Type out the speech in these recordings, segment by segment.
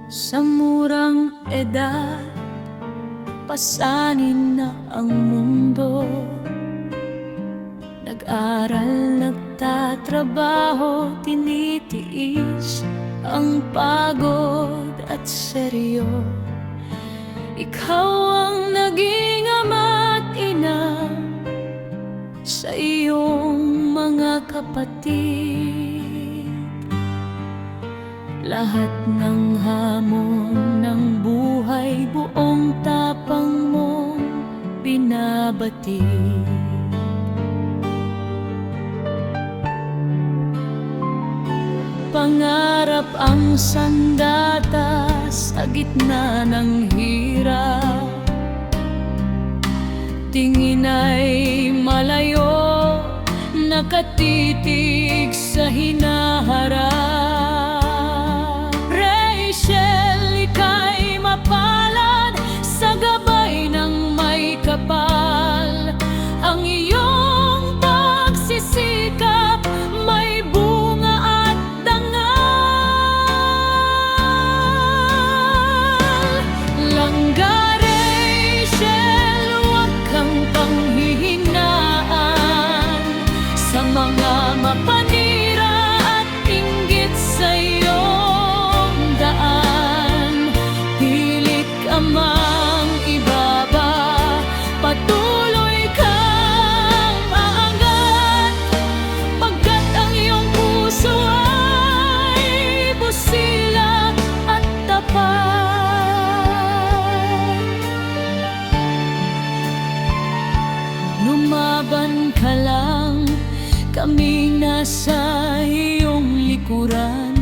Sa murang edad, pasanin na ang mundo. Nag-aral, nagtatrabaho, tinitiis ang pagod at seryo. Ikaw ang naging ama't ina sa iyong mga kapatid. Lahat ng hamon ng buhay, buong tapang mong binabati. Pangarap ang sandata sa gitna ng hirap. Tingin ay malayo, nakatitig sa hinaharap. Rachel, ika'y mapalad sa gabay ng may kapal. Ang iyong pagsisikap may bunga at dangal. Langga Rachel, huwag kang panghihinaan sa mga mapanira at inggit sa iyong daan. Pilit ka mang ibaba, patuloy kang aangat, pagkat ang iyong puso ay busila at tapat. Lumaban ka lang, kami nasa iyong likuran.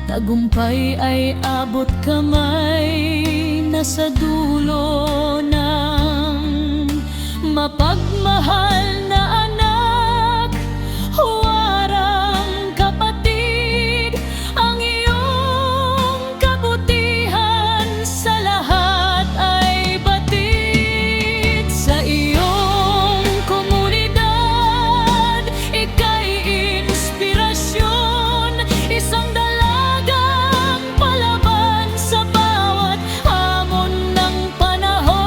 Tagumpay ay abot kamay, nasa dulo ng mapagmahal na anak. Huwarang kapatid, ang iyong kabutihan sa lahat ay batid. Sa iyong komunidad, ika'y inspirasyon, isang dalagang palaban sa bawat hamon ng panahon.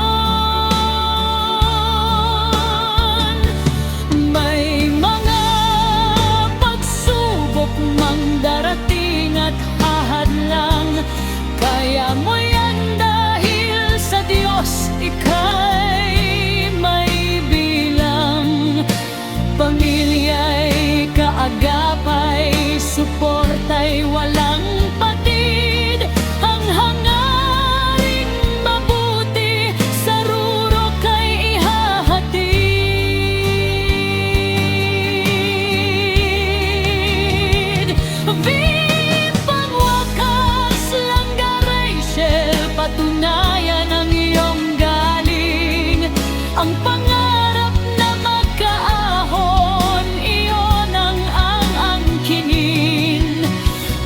May mga pagsubok mang darating at hahadlang, kaya mo yan dahil sa Diyos ika'y may bilang. Pamilya'y kaagapay, suporta'y walang patid. Ang hangaring mabuti sa rurok ay ihahatid. Vipang wakas, Langga Rachel, patunayan ang iyong galing. Ang pangarap na magkaahon, iyon ang angkinin.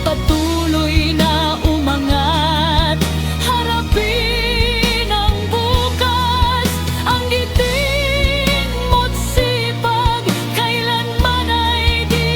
Patuloy na umangat, harapin ang bukas. Ang giting mo't sipag, kailanman ay di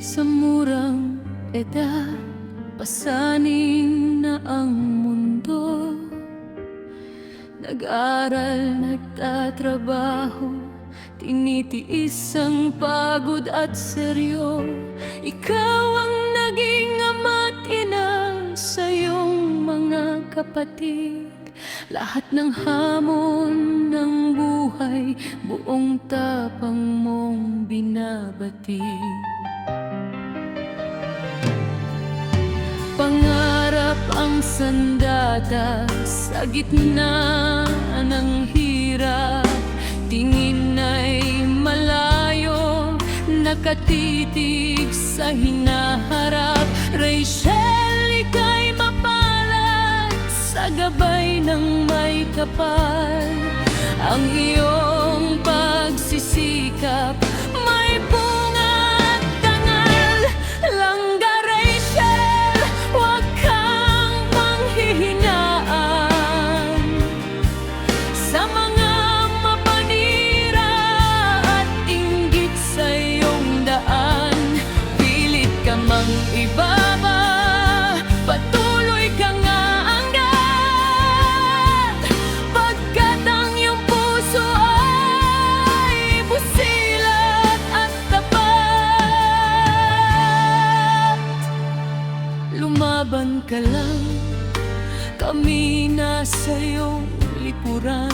Sa murang edad, pasanin na ang mundo. Nag-aral, nagtatrabaho, tinitiis ang pagod at seryo. Ikaw ang naging ama't ina sa iyong mga kapatid. Lahat ng hamon ng buhay, buong tapang mong binabati. Pangarap ang sandata sa gitna ng hirap. tingin ay malayo, nakatitig sa hinaharap. Rachel, ika'y mapalad sa gabay ng may kapal. Ang iyong pagsisikap may bunga at dangal. Langga Rachel, huwag kang panghihinaan sa mga mapanira at inggit sa iyong daan. Pilit ka mang ibaba, patuloy kang aangat, pagkat ang iyong puso ay busilat at tapat. Lumaban ka lang, kami nasa iyong likuran.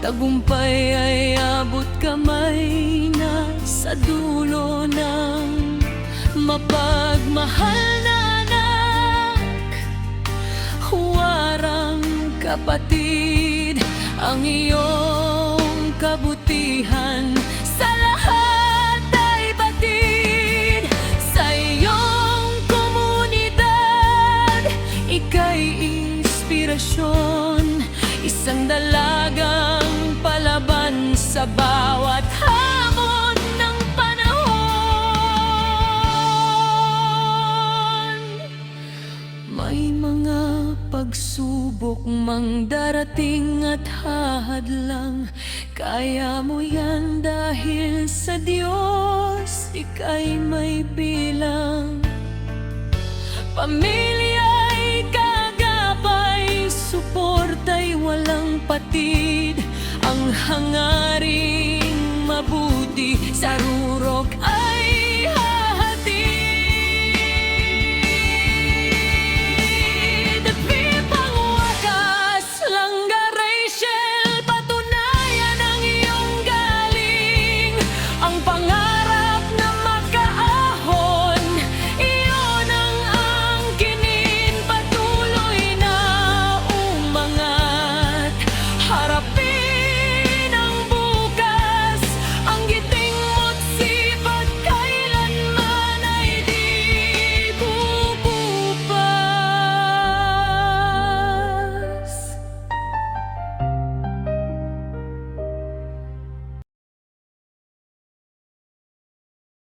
Tagumpay ay abot kamay na sa dulo ng mapagmahal na anak. Huwarang kapatid, ang iyong kabutihan sa lahat ay batid. Sa iyong komunidad, ika'y inspirasyon, isang dalagang palaban sa bawat hamon ng panahon. May mga pagsubok mang darating at hahadlang, kaya mo yan dahil sa Diyos ika'y may bilang. Pamilya'y kagabay, suporta'y walang patid, ang hangaring mabuti sa rurok